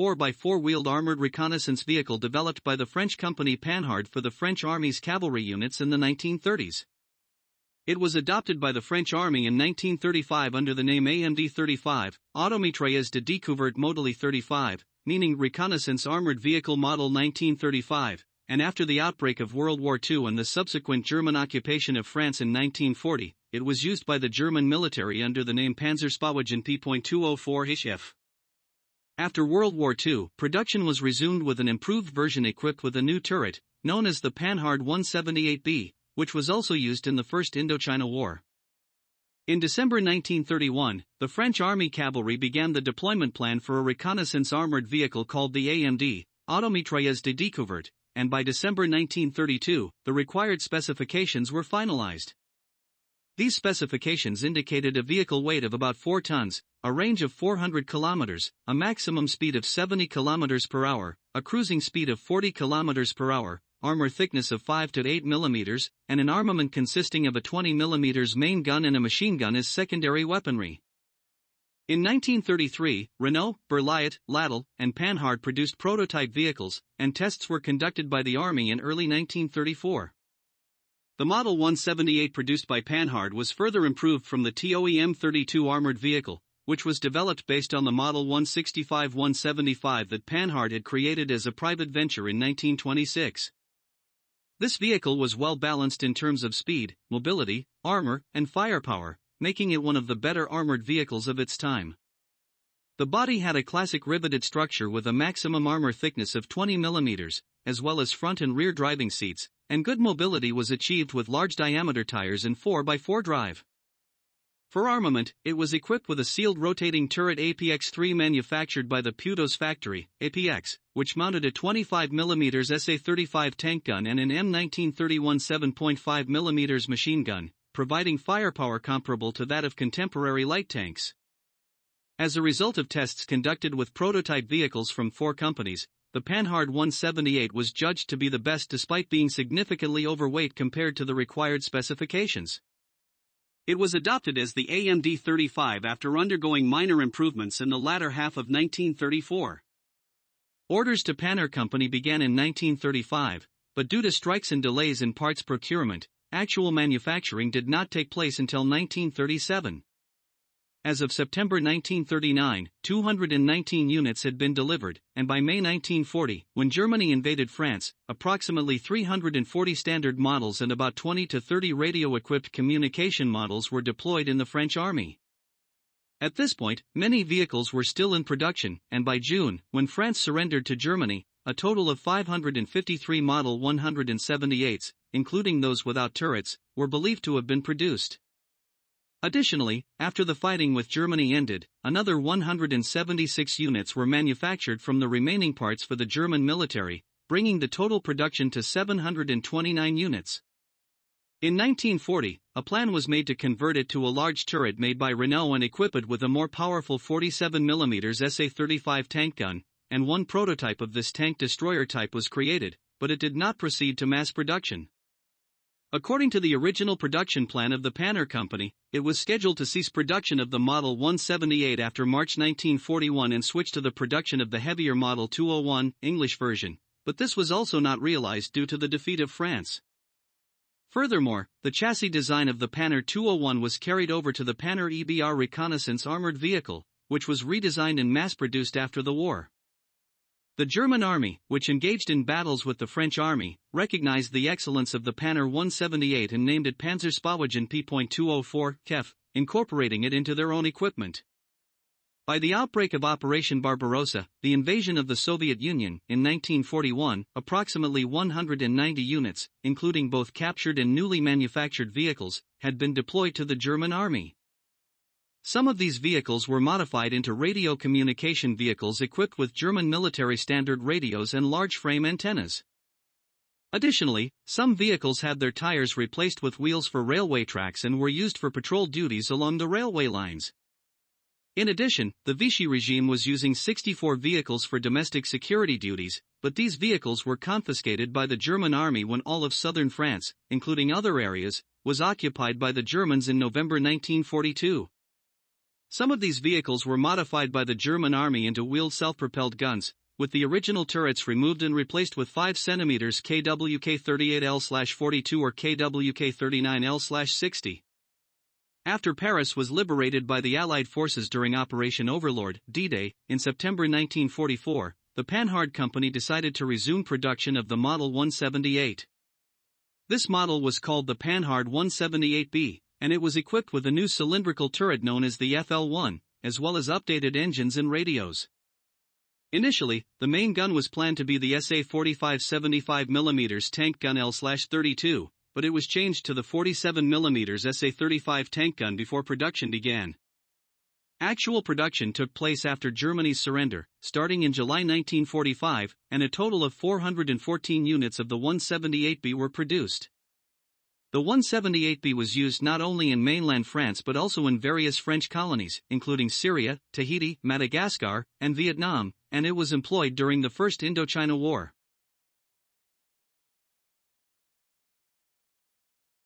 4x4 armored reconnaissance vehicle developed by the French company Panhard for the French Army's cavalry units in the 1930s. It was adopted by the French Army in 1935 under the name AMD-35, Automitrailleuse de Découverte Modèle 35, meaning Reconnaissance Armored Vehicle Model 1935, and after the outbreak of World War II and the subsequent German occupation of France in 1940, it was used by the German military under the name Panzerspauwagen P.204-F. After World War II, production was resumed with an improved version equipped with a new turret, known as the Panhard 178B, which was also used in the First Indochina War. In December 1931, the French Army cavalry began the deployment plan for a reconnaissance armored vehicle called the AMD, Automitrailleuse de Découverte, and by December 1932, the required specifications were finalized. These specifications indicated a vehicle weight of about 4 tons, a range of 400 kilometers, a maximum speed of 70 kilometers per hour, a cruising speed of 40 kilometers per hour, armor thickness of 5 to 8 millimeters, and an armament consisting of a 20 millimeters main gun and a machine gun as secondary weaponry. In 1933, Renault, Berliet, Laddle, and Panhard produced prototype vehicles, and tests were conducted by the Army in early 1934. The Model 178 produced by Panhard was further improved from the TOEM-32 armored vehicle, which was developed based on the Model 165-175 that Panhard had created as a private venture in 1926. This vehicle was well balanced in terms of speed, mobility, armor, and firepower, making it one of the better armored vehicles of its time. The body had a classic riveted structure with a maximum armor thickness of 20 mm, as well as front and rear driving seats, and good mobility was achieved with large diameter tires and 4x4 drive. For armament, it was equipped with a sealed rotating turret APX-3 manufactured by the Putos factory, APX, which mounted a 25mm SA-35 tank gun and an M1931 7.5mm machine gun, providing firepower comparable to that of contemporary light tanks. As a result of tests conducted with prototype vehicles from 4 companies, the Panhard 178 was judged to be the best despite being significantly overweight compared to the required specifications. It was adopted as the AMD-35 after undergoing minor improvements in the latter half of 1934. Orders to Panhard Company began in 1935, but due to strikes and delays in parts procurement, actual manufacturing did not take place until 1937. As of September 1939, 219 units had been delivered, and by May 1940, when Germany invaded France, approximately 340 standard models and about 20 to 30 radio-equipped communication models were deployed in the French Army. At this point, many vehicles were still in production, and by June, when France surrendered to Germany, a total of 553 Model 178s, including those without turrets, were believed to have been produced. Additionally, after the fighting with Germany ended, another 176 units were manufactured from the remaining parts for the German military, bringing the total production to 729 units. In 1940, a plan was made to convert it to a large turret made by Renault and equip it with a more powerful 47mm SA-35 tank gun, and one prototype of this tank destroyer type was created, but it did not proceed to mass production. According to the original production plan of the Panhard Company, it was scheduled to cease production of the Model 178 after March 1941 and switch to the production of the heavier Model 201 English version, but this was also not realized due to the defeat of France. Furthermore, the chassis design of the Panhard 201 was carried over to the Panhard EBR reconnaissance armored vehicle, which was redesigned and mass-produced after the war. The German army, which engaged in battles with the French army, recognized the excellence of the Panhard 178 and named it Panzerspauwagen P.204-F, incorporating it into their own equipment. By the outbreak of Operation Barbarossa, the invasion of the Soviet Union, in 1941, approximately 190 units, including both captured and newly manufactured vehicles, had been deployed to the German army. Some of these vehicles were modified into radio communication vehicles equipped with German military standard radios and large-frame antennas. Additionally, some vehicles had their tires replaced with wheels for railway tracks and were used for patrol duties along the railway lines. In addition, the Vichy regime was using 64 vehicles for domestic security duties, but these vehicles were confiscated by the German army when all of southern France, including other areas, was occupied by the Germans in November 1942. Some of these vehicles were modified by the German army into wheeled self-propelled guns, with the original turrets removed and replaced with 5 cm KWK-38L/42 or KWK-39L/60. After Paris was liberated by the Allied forces during Operation Overlord, D-Day, in September 1944, the Panhard company decided to resume production of the Model 178. This model was called the Panhard 178B, and it was equipped with a new cylindrical turret known as the FL-1, as well as updated engines and radios. Initially, the main gun was planned to be the SA-45 75mm tank gun L/32, but it was changed to the 47mm SA-35 tank gun before production began. Actual production took place after Germany's surrender, starting in July 1945, and a total of 414 units of the 178B were produced. The 178B was used not only in mainland France but also in various French colonies, including Syria, Tahiti, Madagascar, and Vietnam, and it was employed during the First Indochina War.